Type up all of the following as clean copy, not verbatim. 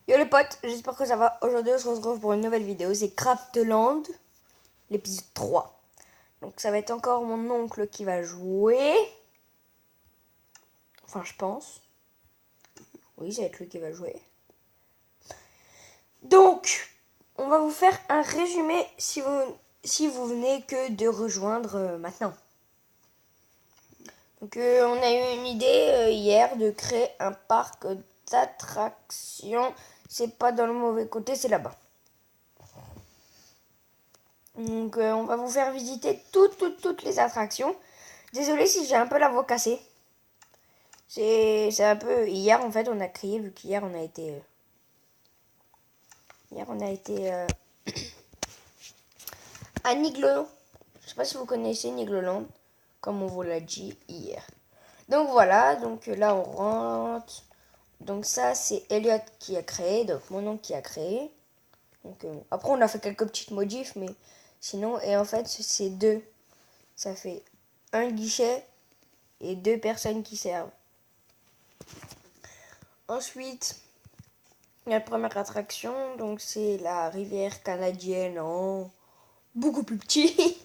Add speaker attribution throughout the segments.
Speaker 1: Yo les potes, j'espère que ça va. Aujourd'hui, on se retrouve pour une nouvelle vidéo. C'est Craftland, l'épisode 3. Donc, ça va être encore mon oncle qui va jouer. Enfin, je pense. Oui, ça va être lui qui va jouer. Donc, on va vous faire un résumé si vous venez que de rejoindre maintenant. Donc, on a eu une idée hier de créer un parc d'attractions. C'est pas dans le mauvais côté, c'est là-bas. Donc, on va vous faire visiter toutes les attractions. Désolée si j'ai un peu la voix cassée. C'est un peu... Hier, en fait, on a crié, vu qu'hier, on a été... Hier, on a été à Nigloland. Je sais pas si vous connaissez Nigloland, comme on vous l'a dit hier. Donc, voilà. Donc, là, on rentre. Donc, ça, c'est Elliot qui a créé. Donc, mon oncle qui a créé. Donc, après, on a fait quelques petites modifs, mais sinon... Et en fait, c'est deux. Ça fait un guichet et deux personnes qui servent. Ensuite, la première attraction, donc c'est la rivière canadienne en beaucoup plus petit.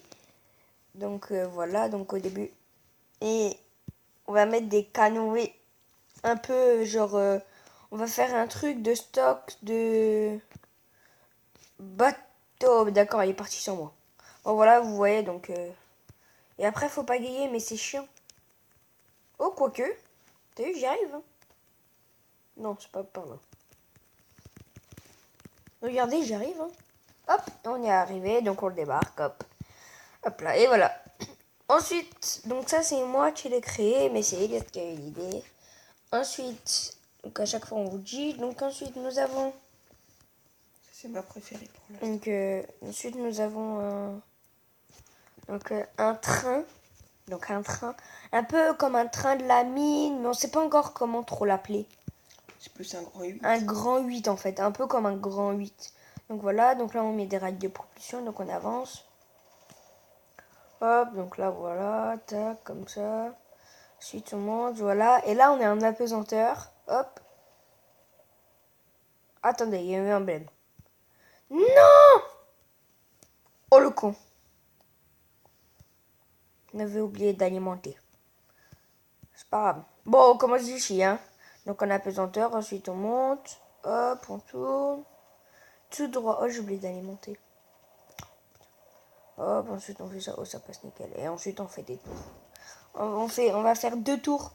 Speaker 1: Donc voilà, donc au début. Et on va mettre des canoës un peu genre... on va faire un truc de stock de bateau. D'accord, il est parti sans moi. Bon voilà, vous voyez donc... Et après, faut pas gayer, mais c'est chiant. Oh, quoique. T'as vu, j'y arrive. Hein. Non, c'est pas par là. Regardez, j'arrive. Hein. Hop, on y est arrivé, donc on le débarque, hop. Hop là, et voilà. Ensuite, donc ça c'est moi qui l'ai créé, mais c'est Elliot qui a eu l'idée. Ensuite, donc à chaque fois on vous dit, donc ensuite nous avons...
Speaker 2: C'est ma préférée pour l'instant.
Speaker 1: Donc ensuite nous avons un train. Donc un train, un peu comme un train de la mine, mais on sait pas encore comment trop l'appeler.
Speaker 2: C'est plus un grand 8.
Speaker 1: Un grand 8 en fait, un peu comme un grand 8. Donc voilà, donc là on met des rails de propulsion, donc on avance. Hop, donc là voilà, tac, comme ça. Ensuite on monte, voilà. Et là on est en apesanteur. Hop. Attendez, il y a eu un blême. Non! Oh le con. On avait oublié d'alimenter. C'est pas grave. Bon, on commence d'ici, hein. Donc en apesanteur, ensuite on monte. Hop, on tourne. Tout droit. Oh, j'ai oublié d'alimenter. Hop, ensuite on fait ça. Oh, ça passe nickel. Et ensuite on fait des tours. On va faire 2 tours.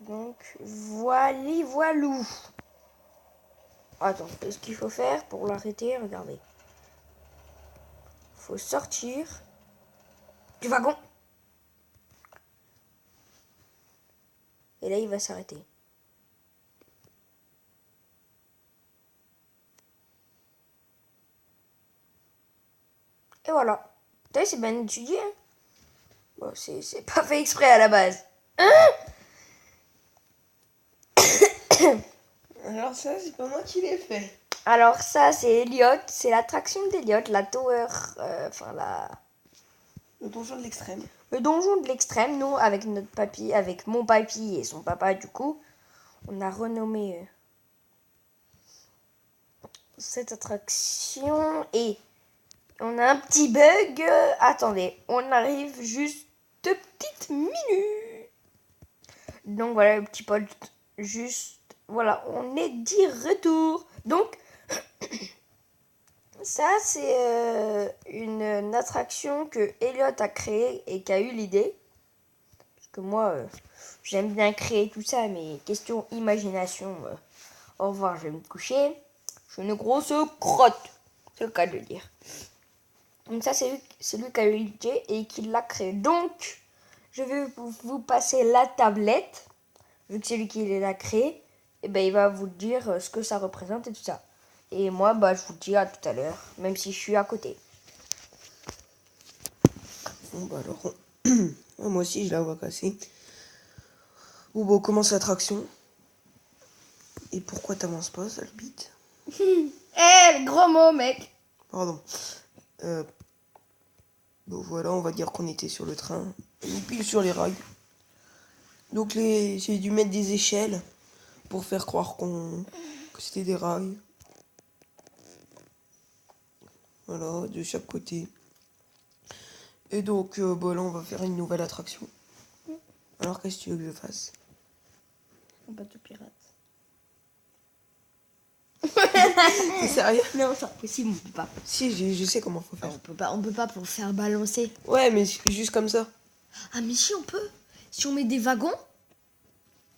Speaker 1: Donc, voilou. Attends, ce qu'il faut faire pour l'arrêter, regardez. Faut sortir du wagon. Et là, il va s'arrêter. Et voilà. T'as vu, c'est bien étudié. Hein, bon, c'est pas fait exprès à la base.
Speaker 2: Alors ça, c'est pas moi qui l'ai fait.
Speaker 1: Alors ça, c'est Elliot. C'est l'attraction d'Elliot, la tower...
Speaker 2: Le donjon de l'extrême.
Speaker 1: Le donjon de l'extrême. Nous, avec notre papy, avec mon papy et son papa, du coup, on a renommé cette attraction. Et on a un petit bug. Attendez, on arrive juste 2 petites minutes. Donc voilà, le petit pote, juste... Voilà, on est dit retour. Donc, ça, c'est une attraction que Elliot a créée et qui a eu l'idée. Parce que moi, j'aime bien créer tout ça, mais question imagination, au revoir, je vais me coucher. Je suis une grosse crotte, c'est le cas de le dire. Donc ça, c'est lui qui a eu l'idée et qui l'a créé. Donc, je vais vous passer la tablette, vu que c'est lui qui l'a créé. Et ben, il va vous dire ce que ça représente et tout ça. Et moi, bah, je vous dis à tout à l'heure, même si je suis à côté.
Speaker 2: Bon bah alors, moi aussi je la vois casser. Bon bah on commence l'attraction. Et pourquoi t'avances pas, sale bite?
Speaker 1: Le gros mot, mec.
Speaker 2: Pardon. Bon voilà, on va dire qu'on était sur le train. Et pile sur les rails. Donc j'ai dû mettre des échelles pour faire croire que c'était des rails. Voilà, de chaque côté. Et donc, bah là, on va faire une nouvelle attraction. Alors, qu'est-ce que tu veux que je fasse?
Speaker 1: Un bateau pirate.
Speaker 2: T'es sérieux?
Speaker 1: Non, c'est impossible, on peut pas.
Speaker 2: Si, je sais comment faut faire.
Speaker 1: On peut pas pour le faire balancer.
Speaker 2: Ouais, mais juste comme ça.
Speaker 1: Ah mais si on peut. Si on met des wagons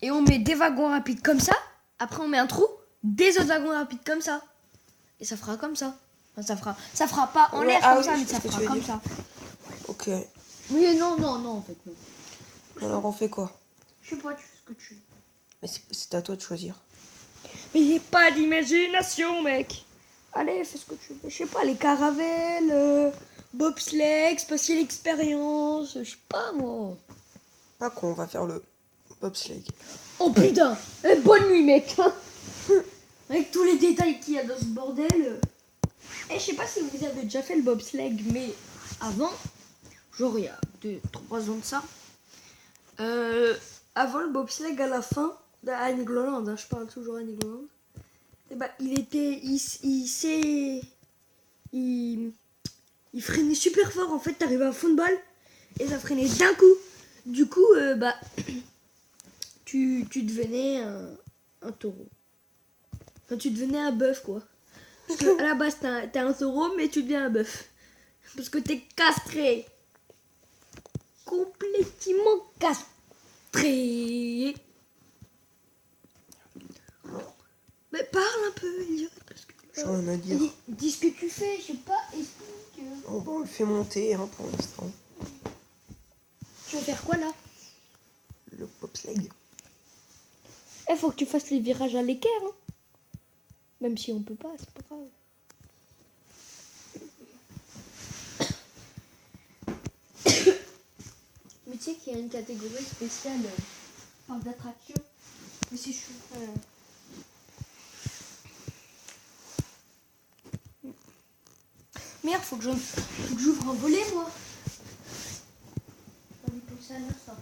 Speaker 1: et on met des wagons rapides comme ça, après on met un trou, des autres wagons rapides comme ça. Et ça fera comme ça. Enfin, ça fera pas en
Speaker 2: Ouais,
Speaker 1: l'air
Speaker 2: ah
Speaker 1: comme
Speaker 2: oui,
Speaker 1: ça,
Speaker 2: je
Speaker 1: mais
Speaker 2: sais
Speaker 1: ça
Speaker 2: ce que tu
Speaker 1: fera
Speaker 2: veux
Speaker 1: comme
Speaker 2: dire.
Speaker 1: ça.
Speaker 2: Ok.
Speaker 1: Oui, non, en fait, non.
Speaker 2: Alors, on fait quoi?
Speaker 1: Je sais pas, tu fais ce que tu veux.
Speaker 2: Mais c'est à toi de choisir.
Speaker 1: Mais j'ai pas d'imagination, mec. Allez, fais ce que tu veux. Je sais pas, les caravelles, bobsleigh, spatial expérience, je sais pas moi.
Speaker 2: Pas con, on va faire le bobsleigh.
Speaker 1: Oh putain, bonne nuit, mec. Avec tous les détails qu'il y a dans ce bordel. Et je sais pas si vous avez déjà fait le bobsleigh, mais avant, genre il y a 2-3 ans de ça, avant le bobsleigh à la fin, à Annie-Gloland, je parle toujours à Annie-Gloland, et bah il freinait super fort en fait, t'arrivais à fond de balle et ça freinait d'un coup. Du coup, bah tu devenais un taureau. Enfin, tu devenais un bœuf quoi. Parce que à la base t'es un taureau mais tu deviens un bœuf. Parce que t'es castré. Complètement castré. Mais parle un peu, Elliot.
Speaker 2: J'ai rien à dire.
Speaker 1: Dis ce que tu fais, je sais pas, explique.
Speaker 2: On le fait monter pour l'instant.
Speaker 1: Tu vas faire quoi là?
Speaker 2: Le bobsleigh.
Speaker 1: Faut que tu fasses les virages à l'équerre. Hein. Même si on peut pas, c'est pas grave. Mais tu sais qu'il y a une catégorie spéciale parc d'attraction. Mais c'est chou. Merde, faut que j'ouvre un volet moi. J'avais pensé à l'instant.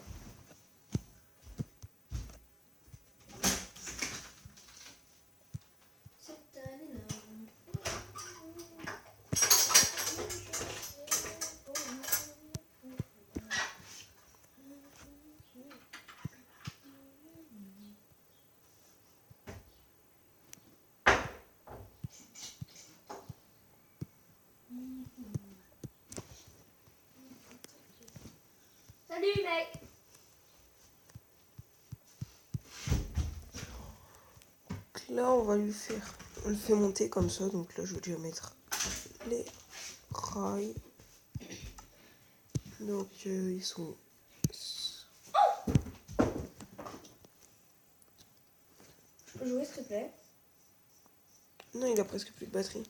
Speaker 1: Salut mec.
Speaker 2: Là, on le fait monter comme ça. Donc là, je vais déjà mettre les rails. Donc, ils sont...
Speaker 1: Je peux jouer s'il te plaît?
Speaker 2: Non, il a presque plus de batterie.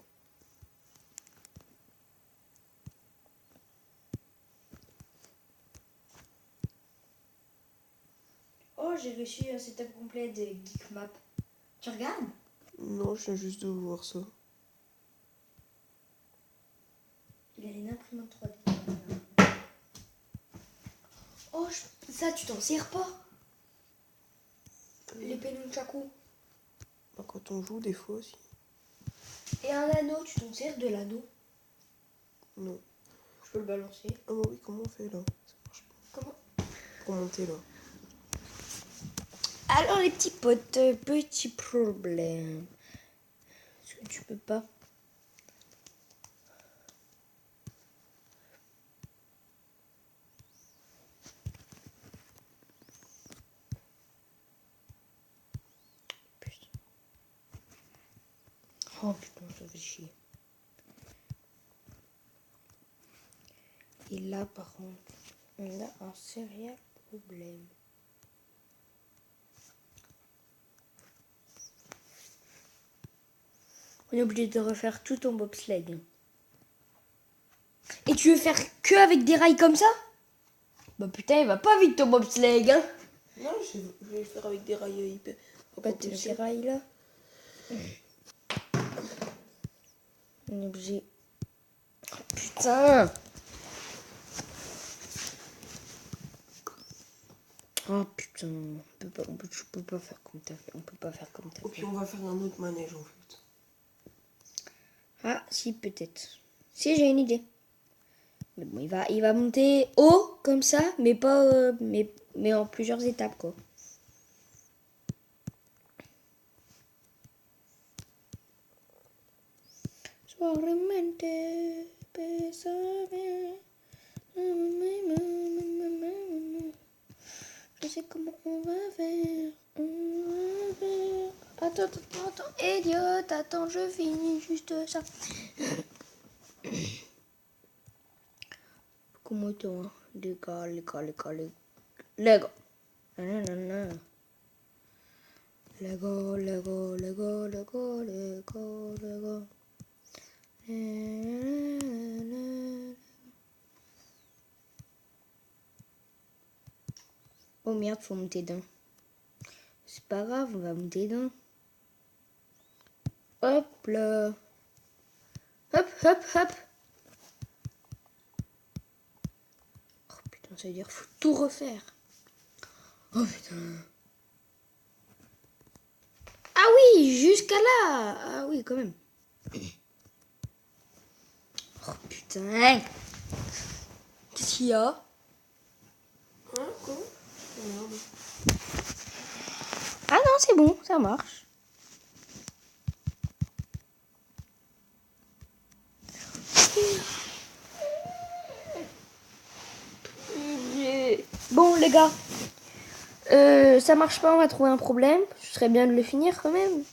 Speaker 1: Oh, j'ai reçu un setup complet de Geekmap. Tu regardes?
Speaker 2: Non, je viens juste de voir ça.
Speaker 1: Il a une imprimante 3D. Oh, ça, tu t'en sers pas? Les Penunchaku.
Speaker 2: Bah, quand on joue, des fois aussi.
Speaker 1: Et un anneau, tu t'en sers de l'anneau?
Speaker 2: Non.
Speaker 1: Je peux le balancer.
Speaker 2: Ah bah oui, comment on fait là? Ça marche pas.
Speaker 1: Comment?
Speaker 2: Pour monter là.
Speaker 1: Alors les petits potes, petit problème. Est-ce que tu peux pas? Putain. Oh putain, ça fait chier. Et là par contre, on a un sérieux problème. On est obligé de refaire tout ton bobsleigh. Et tu veux faire que avec des rails comme ça? Bah putain, il va pas vite ton bobsleigh, hein.
Speaker 2: Non, je vais le faire avec des rails hyper...
Speaker 1: Pas de ces rails là. On est obligé. Oh, putain. Oh putain, je peux pas faire comme t'as fait. On peut pas faire comme t'as
Speaker 2: Et
Speaker 1: fait.
Speaker 2: puis on va faire un autre manège en fait.
Speaker 1: Ah, si, peut-être. Si, j'ai une idée. Mais bon, il va monter haut, comme ça, mais pas... mais en plusieurs étapes, quoi. Suavemente, bésame. Je sais comment on va faire. Attends. Idiote, attends, je finis juste ça. Comment toi, les gars. Lego. Nanana. Lego. Oh merde, faut monter d'un. C'est pas grave, on va monter d'un. Hop là. Hop. Oh putain, ça veut dire faut tout refaire. Oh putain. Ah oui, jusqu'à là. Ah oui, quand même. Oh putain. Qu'est-ce qu'il y a?
Speaker 2: Hein, quoi? Merde.
Speaker 1: Ah non, c'est bon, ça marche. Bon les gars, ça marche pas, on va trouver un problème. Ce serait bien de le finir quand même.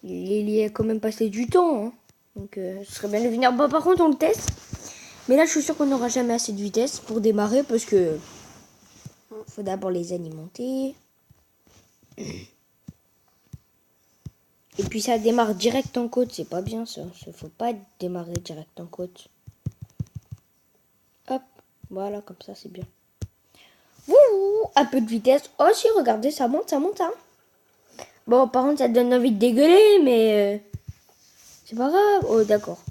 Speaker 1: Il y a quand même passé du temps. Hein. Donc ce serait bien de le finir. Bon, par contre on le teste. Mais là je suis sûre qu'on n'aura jamais assez de vitesse pour démarrer parce que faut d'abord les alimenter. Et puis ça démarre direct en côte, c'est pas bien ça. Faut pas démarrer direct en côte. Hop, voilà, comme ça c'est bien. Wouhou, un peu de vitesse. Oh si, regardez, ça monte, hein. Bon, par contre, ça te donne envie de dégueuler, mais c'est pas grave. Oh, d'accord.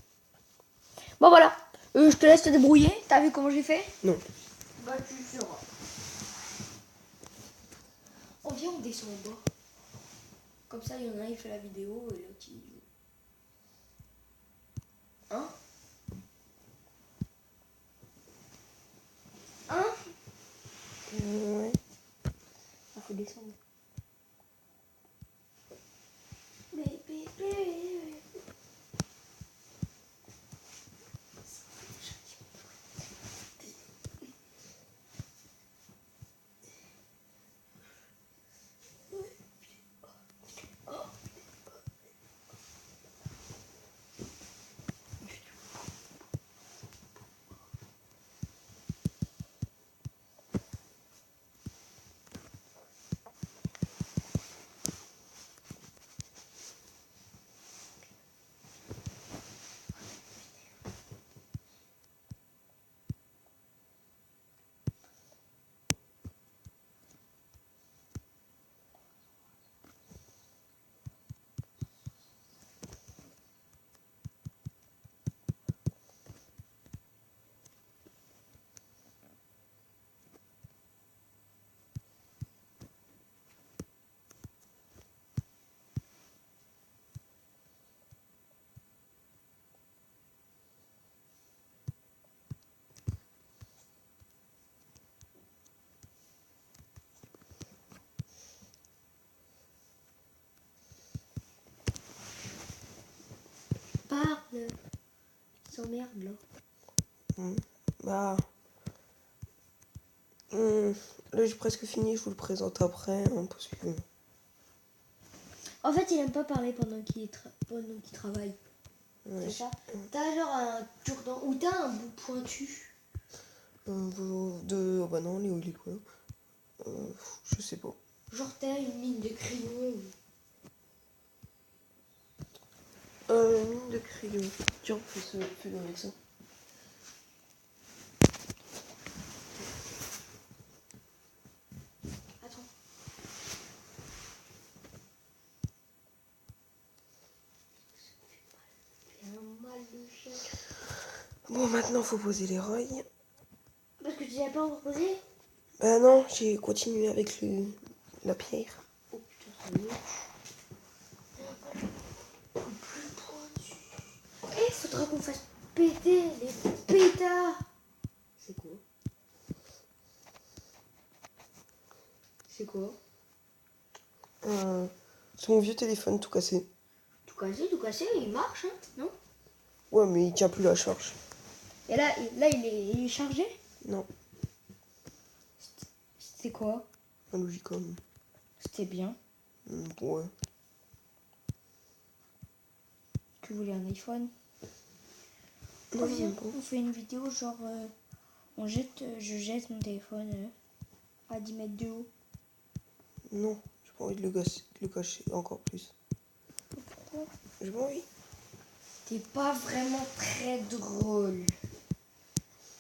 Speaker 1: Bon, voilà. Je te laisse te débrouiller. T'as vu comment j'ai fait?
Speaker 2: Non.
Speaker 1: Bah, tu feras. On vient, on descend en bas. Comme ça, il y en a un, il fait la vidéo et l'autre, il joue. Hein?
Speaker 2: Ouais.
Speaker 1: Ah, faut descendre. Parle. Ils s'emmerdent là.
Speaker 2: Bah. Là j'ai presque fini, je vous le présente après, hein, parce que.
Speaker 1: En fait, il aime pas parler pendant qu'il travaille.
Speaker 2: Ouais,
Speaker 1: C'est ça? T'as genre un cure-dent ou t'as un bout pointu.
Speaker 2: oh bah non, Léo il est quoi? Je sais pas.
Speaker 1: Genre t'as une mine de crayon.
Speaker 2: Mine de crayon. Tiens, fais-le avec ça.
Speaker 1: Attends. J'ai un mal de chien.
Speaker 2: Bon, maintenant faut poser les rails.
Speaker 1: Parce que tu l'as pas encore posé?
Speaker 2: Bah non, j'ai continué avec la pierre.
Speaker 1: Oh putain, ça y est. Eh, faudra qu'on fasse péter les pétards. C'est quoi? C'est quoi?
Speaker 2: C'est mon vieux téléphone tout cassé.
Speaker 1: Tout cassé, il marche, hein, non?
Speaker 2: Ouais, mais il tient plus la charge.
Speaker 1: Et là, il est chargé?
Speaker 2: Non,
Speaker 1: C'était quoi?
Speaker 2: un Logicom.
Speaker 1: C'était bien.
Speaker 2: Ouais.
Speaker 1: Tu voulais un iPhone?
Speaker 2: Non,
Speaker 1: Viens,
Speaker 2: même pas.
Speaker 1: on fait une vidéo genre je jette mon téléphone à 10 mètres de haut.
Speaker 2: Non, j'ai pas envie de le cacher encore plus.
Speaker 1: Pourquoi?
Speaker 2: J'ai pas envie.
Speaker 1: T'es pas vraiment très drôle.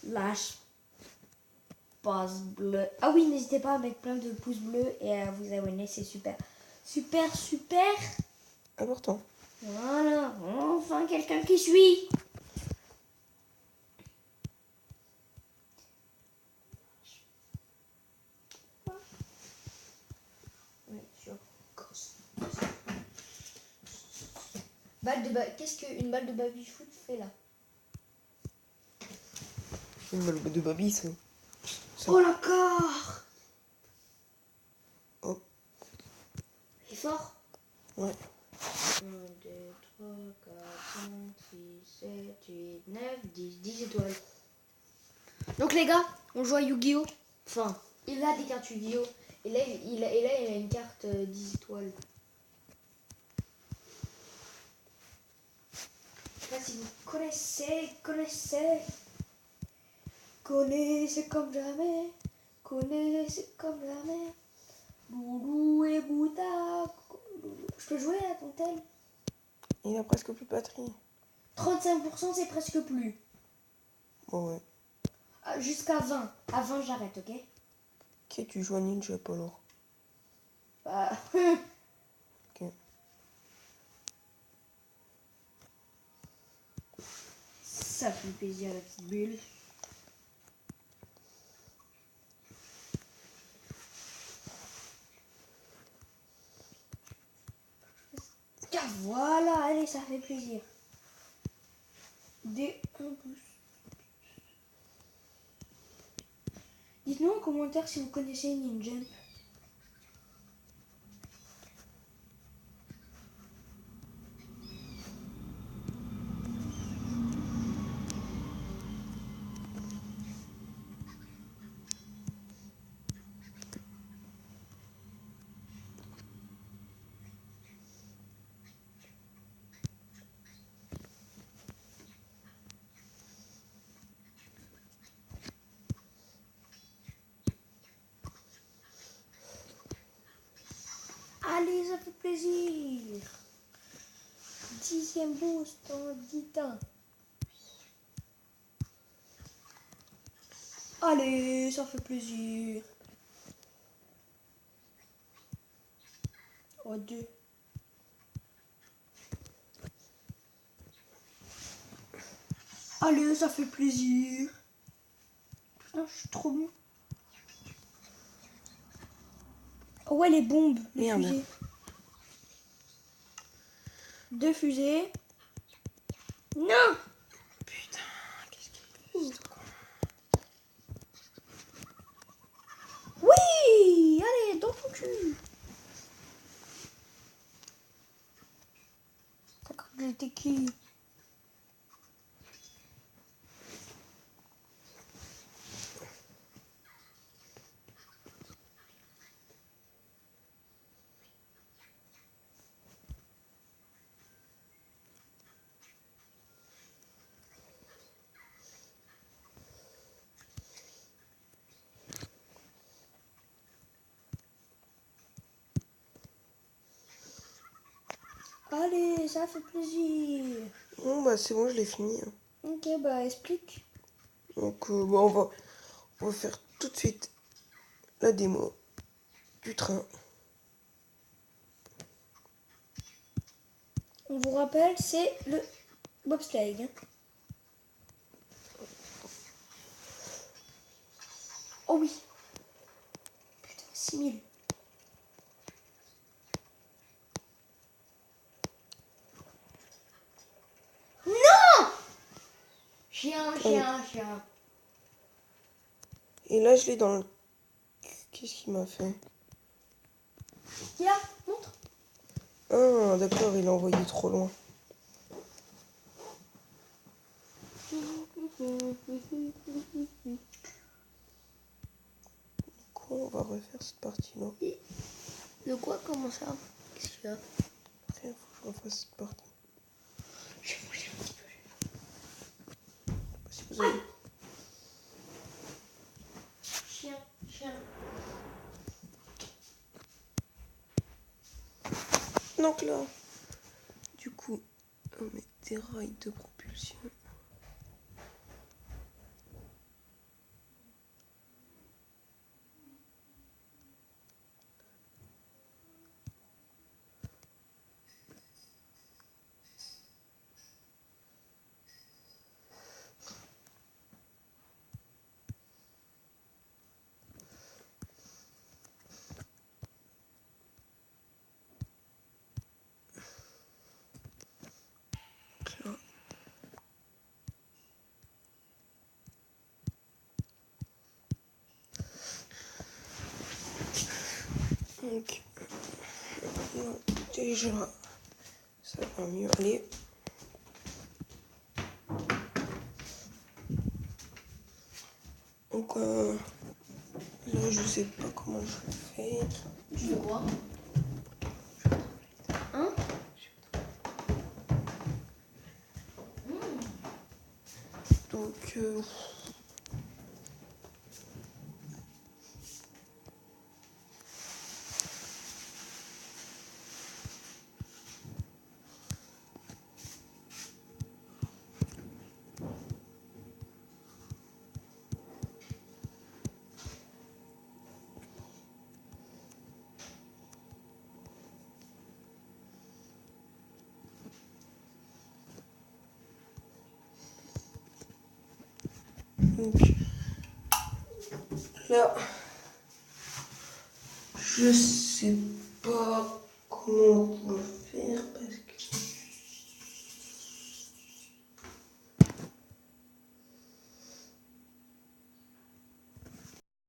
Speaker 1: Lâche pouce bleu. Ah oui, n'hésitez pas à mettre plein de pouces bleus et à vous abonner, c'est super. Super, super.
Speaker 2: Important.
Speaker 1: Voilà, enfin quelqu'un qui suit. Ouais, sûr. Qu'est-ce qu'une balle de baby-foot fait là?
Speaker 2: Une balle de baby, ça.
Speaker 1: Oh encore!
Speaker 2: Oh.
Speaker 1: C'est fort?
Speaker 2: Ouais.
Speaker 1: 1, 2, 3, 4, 5, 6, 7, 8, 9, 10 étoiles. Donc les gars, on joue à Yu-Gi-Oh! Enfin, il a des cartes Yu-Gi-Oh! Et là, il a une carte 10 étoiles. Je sais pas si vous connaissez comme jamais, connaissez comme jamais. Boulou et Bouta. Je peux jouer à ton tel?
Speaker 2: Il a presque plus de batterie.
Speaker 1: 35% c'est presque plus.
Speaker 2: Bon, ouais.
Speaker 1: Jusqu'à 20. À 20 j'arrête, ok?
Speaker 2: Ok, tu joues à Ninja, pas alors.
Speaker 1: Bah,
Speaker 2: Ok.
Speaker 1: ça fait plaisir la petite bulle. Tiens, voilà, allez, ça fait plaisir. Des 1 pouce. Dites-nous en commentaire si vous connaissez Ninja. Allez, ça fait plaisir. 10e boost en 10 temps. Allez, ça fait plaisir. Oh, 2. Allez, ça fait plaisir. Putain, je suis trop bon. Oh ouais, les bombes, les
Speaker 2: Merde.
Speaker 1: fusées. 2 fusées. Non!
Speaker 2: Putain, qu'est-ce qu'il fait?
Speaker 1: Oui! Allez, dans ton cul! T'as cru que j'étais qui? Allez, ça fait plaisir.
Speaker 2: Bon, bah c'est bon, je l'ai fini.
Speaker 1: Ok, bah explique.
Speaker 2: Donc, bah, on va faire tout de suite la démo du train.
Speaker 1: On vous rappelle, c'est le bobsleigh. Hein. Oh oui. 6000. Non! Chien.
Speaker 2: Et là, je l'ai dans le... Qu'est-ce qu'il m'a fait?
Speaker 1: Qui là? Montre.
Speaker 2: Ah, d'accord, il l'a envoyé trop loin. Quoi, on va refaire cette partie-là.
Speaker 1: De quoi? Comment ça? Qu'est-ce qu'il y a?
Speaker 2: Après, il faut que je refasse cette partie.
Speaker 1: Je vais manger un petit peu.
Speaker 2: Je sais pas si vous avez...
Speaker 1: Chien.
Speaker 2: Donc là, du coup, on met des rails de propulsion. Là. Donc, là, déjà, ça va mieux aller. Donc, là, je sais pas comment je fais.
Speaker 1: Tu fais quoi? Hein?
Speaker 2: Donc, là, je sais pas comment on va faire parce que